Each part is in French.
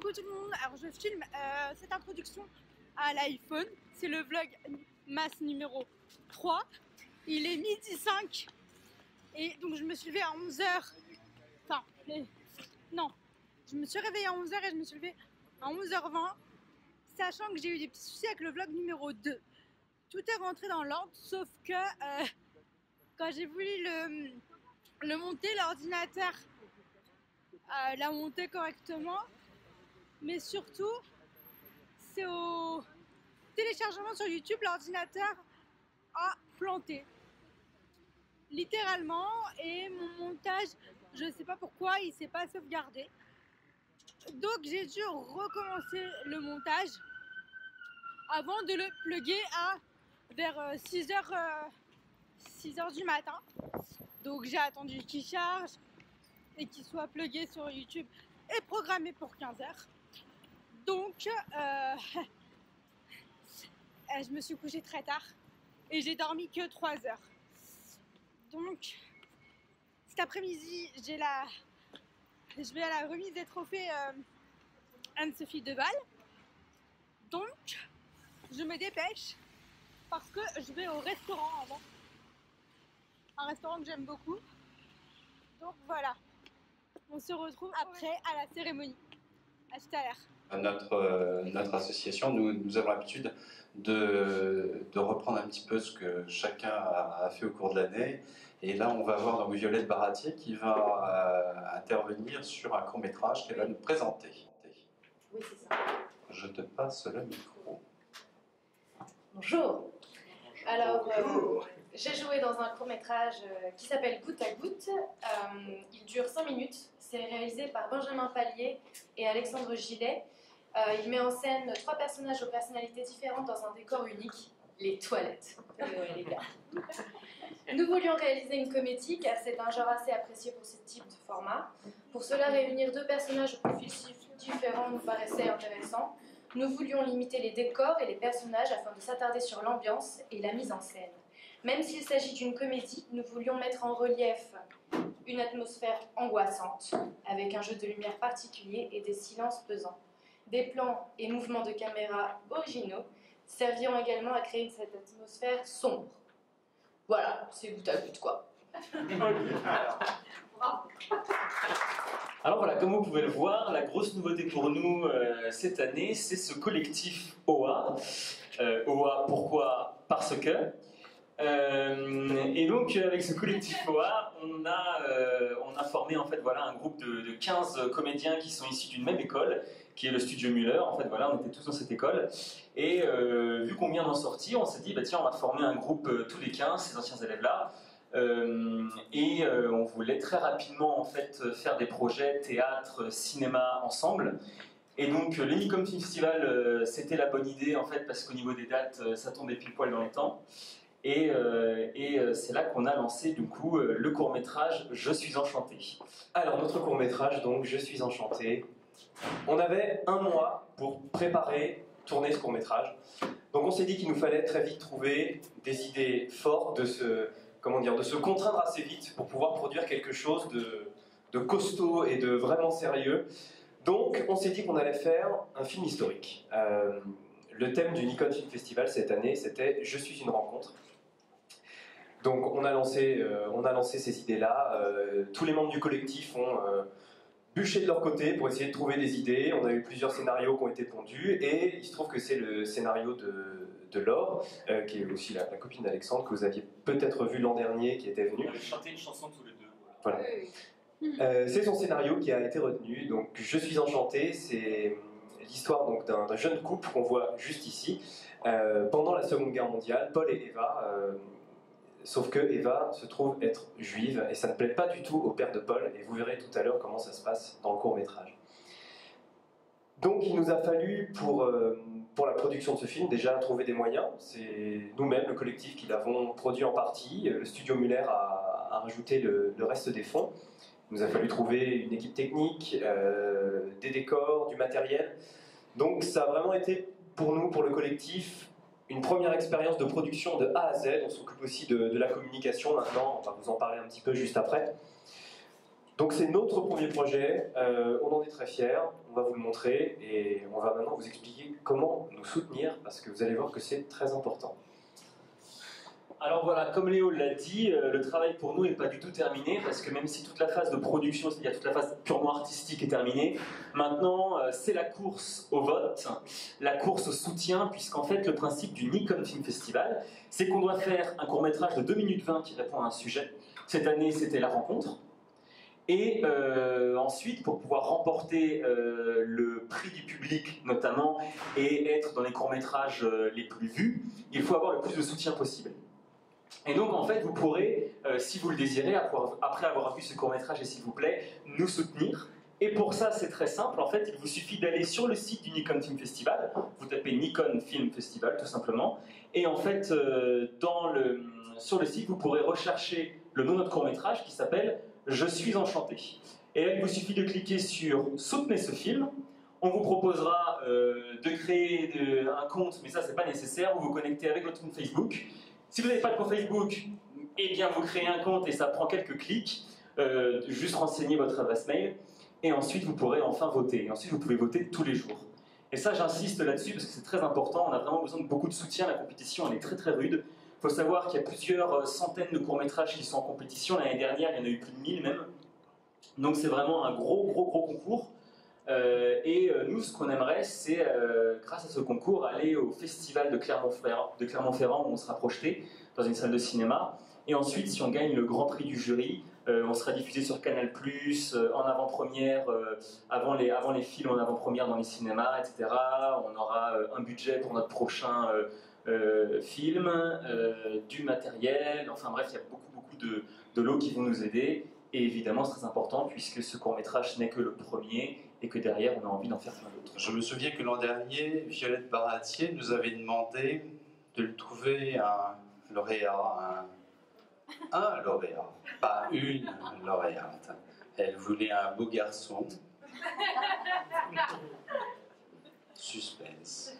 Coucou tout le monde, alors je filme cette introduction à l'iPhone, c'est le vlog masse numéro 3, il est midi 5 et donc je me suis levée à 11h, enfin non, je me suis réveillée à 11h et je me suis levée à 11h20, sachant que j'ai eu des petits soucis avec le vlog numéro 2. Tout est rentré dans l'ordre, sauf que quand j'ai voulu le monter, l'ordinateur l'a monté correctement. Mais surtout, c'est au téléchargement sur YouTube, l'ordinateur a planté. Littéralement, et mon montage, je ne sais pas pourquoi, il ne s'est pas sauvegardé. Donc j'ai dû recommencer le montage avant de le plugger vers 6h du matin. Donc j'ai attendu qu'il charge et qu'il soit plugué sur YouTube et programmé pour 15h. Donc, je me suis couchée très tard et j'ai dormi que 3 heures. Donc, cet après-midi, je vais à la remise des trophées Anne-Sophie Deval. Donc, je me dépêche parce que je vais au restaurant avant. Un restaurant que j'aime beaucoup. Donc voilà, on se retrouve après à la cérémonie. À tout à l'heure. Notre association, nous avons l'habitude de reprendre un petit peu ce que chacun a fait au cours de l'année. Et là, on va voir donc Violette Baratier qui va intervenir sur un court-métrage qu'elle va nous présenter. Oui, c'est ça. Je te passe le micro. Bonjour. Alors, j'ai joué dans un court-métrage qui s'appelle Goutte à Goutte. Il dure 5 minutes. C'est réalisé par Benjamin Pallier et Alexandre Gillet. Il met en scène 3 personnages aux personnalités différentes dans un décor unique, les toilettes. Ouais, les gars. Nous voulions réaliser une comédie car c'est un genre assez apprécié pour ce type de format. Pour cela, réunir 2 personnages au profil différents nous paraissait intéressant. Nous voulions limiter les décors et les personnages afin de s'attarder sur l'ambiance et la mise en scène. Même s'il s'agit d'une comédie, nous voulions mettre en relief une atmosphère angoissante, avec un jeu de lumière particulier et des silences pesants. Des plans et mouvements de caméra originaux serviront également à créer cette atmosphère sombre. Voilà, c'est goutte à goutte quoi. Alors voilà, comme vous pouvez le voir, la grosse nouveauté pour nous cette année, c'est ce collectif OA. OA, pourquoi? Parce que. Et donc avec ce collectif OA, on a formé en fait voilà un groupe de 15 comédiens qui sont issus d'une même école, qui est le Studio Muller. En fait voilà, on était tous dans cette école. Et vu qu'on vient d'en sortir, on s'est dit bah tiens, on va former un groupe tous les 15, ces anciens élèves là. On voulait très rapidement en fait faire des projets théâtre, cinéma ensemble. Et donc l'Unicom Film Festival, c'était la bonne idée en fait parce qu'au niveau des dates, ça tombait pile poil dans les temps. Et c'est là qu'on a lancé du coup le court-métrage Je suis enchanté. Alors notre court-métrage donc Je suis enchanté. On avait 1 mois pour préparer, tourner ce court-métrage. Donc on s'est dit qu'il nous fallait très vite trouver des idées fortes, de se contraindre assez vite pour pouvoir produire quelque chose de costaud et de vraiment sérieux. Donc on s'est dit qu'on allait faire un film historique. Le thème du Nikon Film Festival cette année, c'était Je suis une rencontre. Donc on a lancé ces idées-là. Tous les membres du collectif ont bûché de leur côté pour essayer de trouver des idées. On a eu plusieurs scénarios qui ont été pondus et il se trouve que c'est le scénario de Laure, qui est aussi la copine d'Alexandre, que vous aviez peut-être vu l'an dernier, qui était venue. On avait chanté une chanson tous les deux. Voilà. C'est son scénario qui a été retenu. Donc Je suis enchanté, c'est l'histoire donc d'un jeune couple qu'on voit juste ici. Pendant la Seconde Guerre mondiale, Paul et Eva, sauf que Eva se trouve être juive et ça ne plaît pas du tout au père de Paul, et vous verrez tout à l'heure comment ça se passe dans le court-métrage. Donc il nous a fallu pour la production de ce film déjà trouver des moyens. C'est nous-mêmes, le collectif, qui l'avons produit en partie. Le studio Muller a rajouté le reste des fonds. Il nous a fallu trouver une équipe technique, des décors, du matériel. Donc ça a vraiment été pour nous, pour le collectif, une première expérience de production de A à Z. On s'occupe aussi de la communication maintenant, on va vous en parler un petit peu juste après. Donc c'est notre premier projet, on en est très fiers, on va vous le montrer et on va maintenant vous expliquer comment nous soutenir parce que vous allez voir que c'est très important. Alors voilà, comme Léo l'a dit, le travail pour nous n'est pas du tout terminé parce que même si toute la phase de production, c'est-à-dire toute la phase purement artistique est terminée, maintenant c'est la course au vote, la course au soutien, puisqu'en fait le principe du Nikon Film Festival, c'est qu'on doit faire un court-métrage de 2 minutes 20 qui répond à un sujet. Cette année c'était la rencontre. Et ensuite, pour pouvoir remporter le prix du public notamment et être dans les courts-métrages les plus vus, il faut avoir le plus de soutien possible. Et donc en fait, vous pourrez, si vous le désirez, après avoir vu ce court-métrage et s'il vous plaît, nous soutenir. Et pour ça, c'est très simple. En fait, il vous suffit d'aller sur le site du Nikon Film Festival. Vous tapez Nikon Film Festival, tout simplement. Et en fait, sur le site, vous pourrez rechercher le nom de notre court-métrage qui s'appelle « Je suis enchanté ». Et là, il vous suffit de cliquer sur « Soutenez ce film ». On vous proposera de créer un compte, mais ça, c'est pas nécessaire. Vous vous connectez avec votre compte Facebook. Si vous n'avez pas de compte Facebook, eh bien vous créez un compte et ça prend quelques clics, juste renseigner votre adresse mail, et ensuite vous pourrez enfin voter. Et ensuite vous pouvez voter tous les jours. Et ça j'insiste là-dessus parce que c'est très important, on a vraiment besoin de beaucoup de soutien, la compétition elle est très très rude. Il faut savoir qu'il y a plusieurs centaines de courts-métrages qui sont en compétition, l'année dernière il y en a eu plus de 1000 même. Donc c'est vraiment un gros concours. Nous, ce qu'on aimerait, c'est, grâce à ce concours, aller au festival de Clermont-Ferrand où on sera projeté dans une salle de cinéma. Et ensuite, si on gagne le grand prix du jury, on sera diffusé sur Canal+, en avant-première, avant les films en avant-première dans les cinémas, etc. On aura un budget pour notre prochain film, du matériel, enfin bref, il y a beaucoup de lots qui vont nous aider. Et évidemment, c'est très important puisque ce court-métrage n'est que le premier et que derrière, on a envie d'en faire plein d'autres. Je me souviens que l'an dernier, Violette Baratier nous avait demandé de lui trouver un lauréat, un lauréat, pas une lauréate. Elle voulait un beau garçon. Suspense.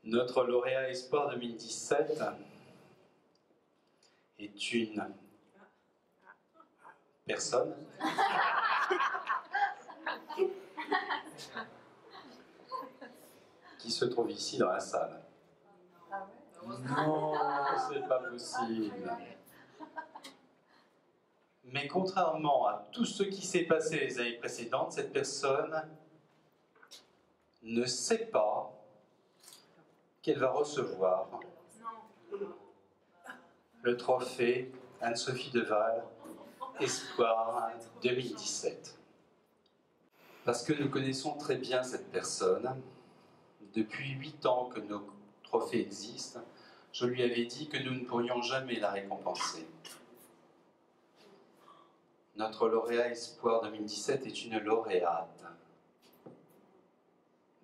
Notre lauréat Espoir 2017 est une personne qui se trouve ici dans la salle. Non, c'est pas possible. Mais contrairement à tout ce qui s'est passé les années précédentes, cette personne ne sait pas qu'elle va recevoir le trophée Anne-Sophie Deval Espoir 2017. Parce que nous connaissons très bien cette personne, depuis 8 ans que nos trophées existent, je lui avais dit que nous ne pourrions jamais la récompenser. Notre lauréat Espoir 2017 est une lauréate.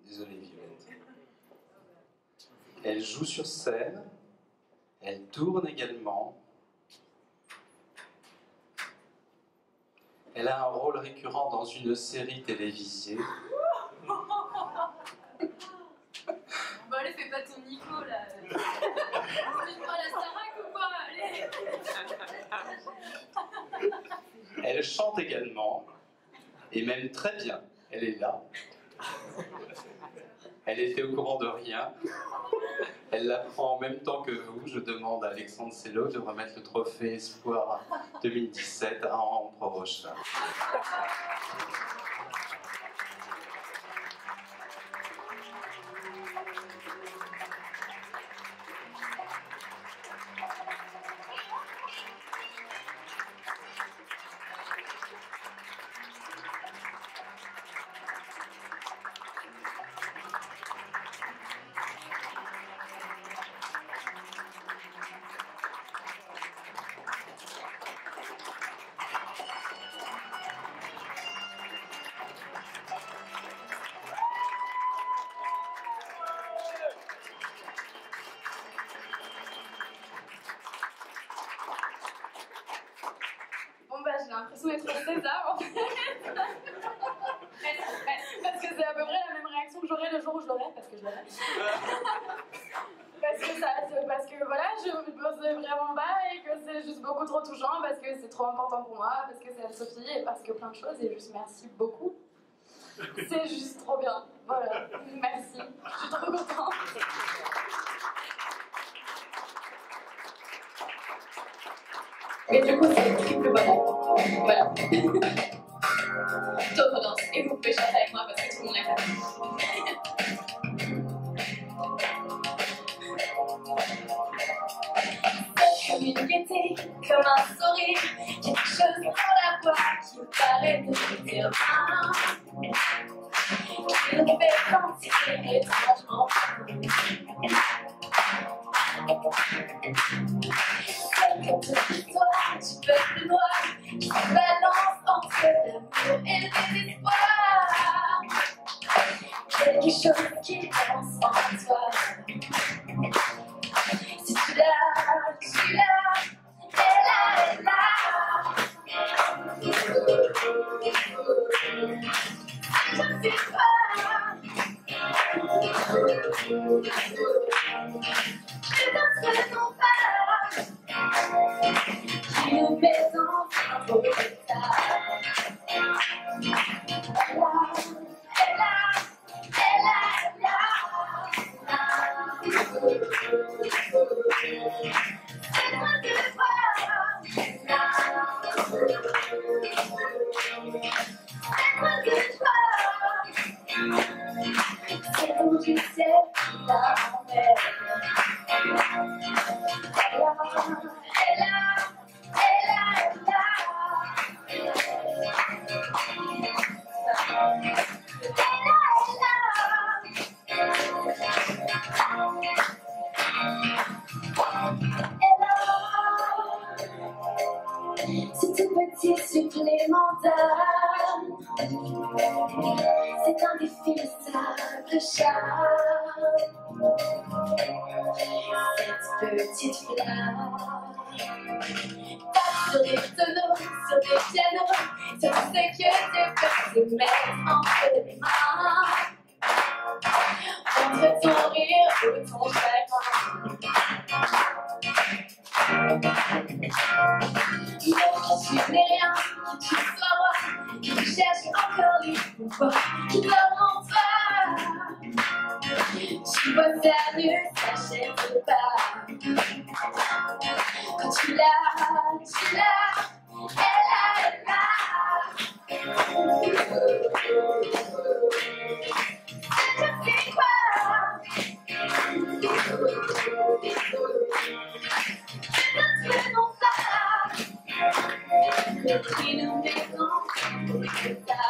Désolé Violette. Elle joue sur scène, elle tourne également. Elle a un rôle récurrent dans une série télévisée. Bon allez, fais pas ton Nico là. Tu prends la Starac ou quoi? Allez. Elle chante également, et même très bien. Elle est là. Elle était au courant de rien. Elle l'apprend en même temps que vous. Je demande à Alexandre Sello de remettre le trophée Espoir 2017 à Ambre Rocha. J'ai l'impression d'être au César en fait. Parce que c'est à peu près la même réaction que j'aurai le jour où je l'aurai. parce que je l'ai fait. Parce que voilà, je me pose vraiment pas et que c'est juste beaucoup trop touchant parce que c'est trop important pour moi, parce que c'est Anne-Sophie et parce que plein de choses et juste merci beaucoup. C'est juste trop bien. Voilà, merci. Je suis trop contente. Et du coup, c'est le triple bonheur. Voilà. D'autres danses. Et vous pouvez chanter avec moi parce que tout le monde l'a fait. Comme une gaieté, comme un sourire, quelque chose dans la voix qui me paraît te dire qui nous fait sentir étrangement. Quelque histoire, tu peux plus noir, qui se balance entre l'amour et le désespoir. Quelque chose qui danse en toi. Si tu l'as, tu l'as, elle a. Je ne sais pas. Je danse non pas. Qui nous met dans un beau état. C'est où tu sais la mer. C'est tout petit supplément d'âme. C'est indéfinissable charme. Cette petite flamme tape sur des tonneaux, sur des pianos, sur tout ce que tu peux te mettre entre les mains. Entre ton rire ou ton chagrin. Tu n'es rien, que tu sois roi, que tu cherches encore les pouvoirs qui dorment en toi. Tu vois ta nu, s'achète pas. Quand tu l'as, elle a. Je sais quoi. Je non pas. Qui nous met dans l'état.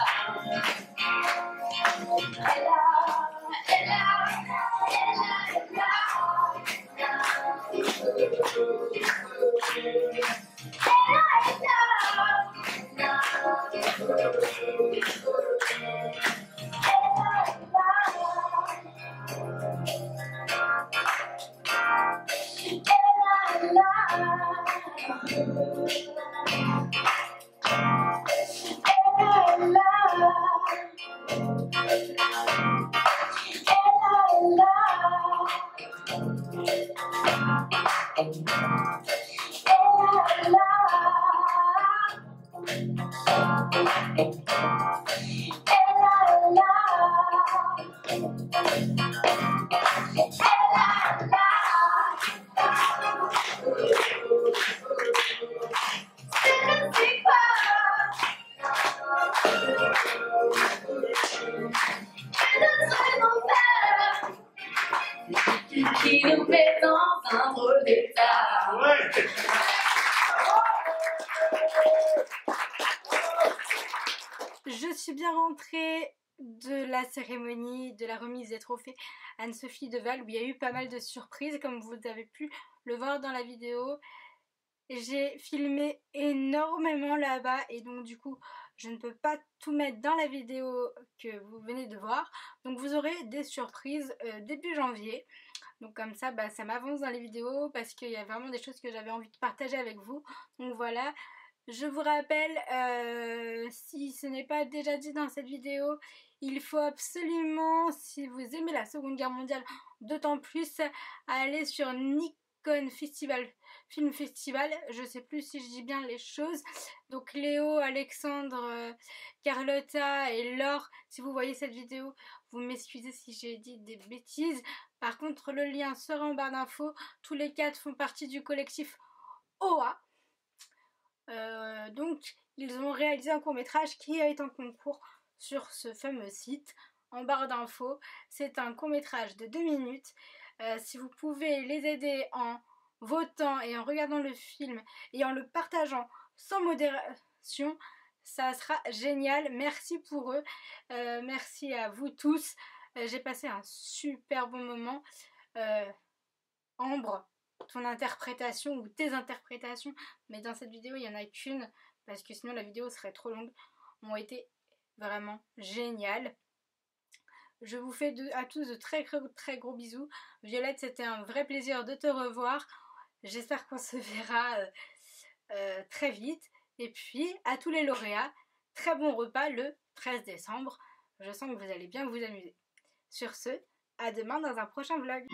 Qui nous met dans un drôle d'état. Je suis bien rentrée de la cérémonie de la remise des trophées Anne-Sophie Deval où il y a eu pas mal de surprises comme vous avez pu le voir dans la vidéo. J'ai filmé énormément là-bas et donc du coup je ne peux pas tout mettre dans la vidéo que vous venez de voir. Donc vous aurez des surprises début janvier. Donc comme ça, ça m'avance dans les vidéos parce qu'il y a vraiment des choses que j'avais envie de partager avec vous. Donc voilà, je vous rappelle, si ce n'est pas déjà dit dans cette vidéo, il faut absolument, si vous aimez la Seconde Guerre mondiale, d'autant plus, aller sur Nikon Film Festival, je sais plus si je dis bien les choses. Donc Léo, Alexandre, Carlotta et Laure, si vous voyez cette vidéo, vous m'excusez si j'ai dit des bêtises. Par contre, le lien sera en barre d'infos. Tous les 4 font partie du collectif OA. Donc, ils ont réalisé un court-métrage qui est en concours sur ce fameux site. En barre d'infos, c'est un court-métrage de 2 minutes. Si vous pouvez les aider en votant et en regardant le film et en le partageant sans modération, ça sera génial. Merci pour eux, merci à vous tous. J'ai passé un super bon moment. Ambre, ton interprétation ou tes interprétations, mais dans cette vidéo il n'y en a qu'une parce que sinon la vidéo serait trop longue, ont été vraiment géniales. Je vous fais à tous de très gros bisous. Violette, c'était un vrai plaisir de te revoir. J'espère qu'on se verra très vite. Et puis, à tous les lauréats, très bon repas le 13 décembre. Je sens que vous allez bien vous amuser. Sur ce, à demain dans un prochain vlog.